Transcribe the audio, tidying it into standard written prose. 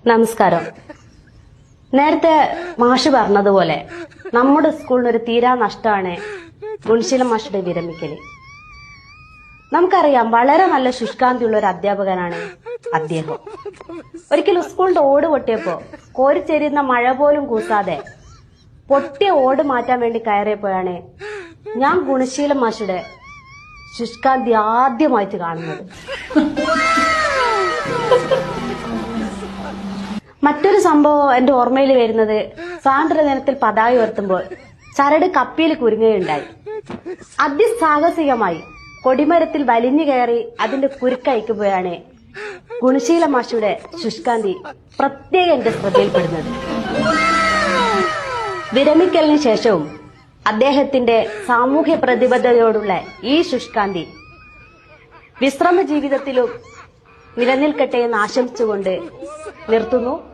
നമസ്കാരം. നേരത്തെ മാഷ് പറഞ്ഞതുപോലെ നമ്മുടെ സ്കൂളിനൊരു തീരാ നഷ്ടമാണ് ഗുണശീലൻ മാഷുടെ വിരമിക്കല്. നമുക്കറിയാം, വളരെ നല്ല ശുഷ്കാന്തിയുള്ള ഒരു അധ്യാപകനാണ് അദ്ദേഹം. ഒരിക്കലും സ്കൂളിന്റെ ഓട് പൊട്ടിയപ്പോ കോരിച്ചെരിയുന്ന മഴ പോലും കൂസാതെ പൊട്ടിയ ഓട് മാറ്റാൻ വേണ്ടി കയറിയപ്പോഴാണ് ഞാൻ ഗുണശീലൻ മാഷുടെ ശുഷ്കാന്തി ആദ്യമായിട്ട് കാണുന്നത്. മറ്റൊരു സംഭവം എന്റെ ഓർമ്മയിൽ വരുന്നത്, സ്വാതന്ത്ര്യ ദിനത്തിൽ പതാക ഉയർത്തുമ്പോൾ ചരട് കപ്പിയിൽ കുരുങ്ങുകയുണ്ടായി. അതിസാഹസികമായി കൊടിമരത്തിൽ വലിഞ്ഞു കയറി അതിന്റെ കുരുക്കയക്കുമ്പോഴാണ് ഗുണശീലൻ മാഷുടെ ശുഷ്കാന്തി പ്രത്യേകം എന്റെ ശ്രദ്ധയിൽപ്പെടുന്നത്. വിരമിക്കലിന് ശേഷവും അദ്ദേഹത്തിന്റെ സാമൂഹ്യ പ്രതിബദ്ധതയോടുള്ള ഈ ശുഷ്കാന്തി വിശ്രമ ജീവിതത്തിലും നിലനിൽക്കട്ടെ എന്ന് ആശംസിച്ചുകൊണ്ട് നിർത്തുന്നു.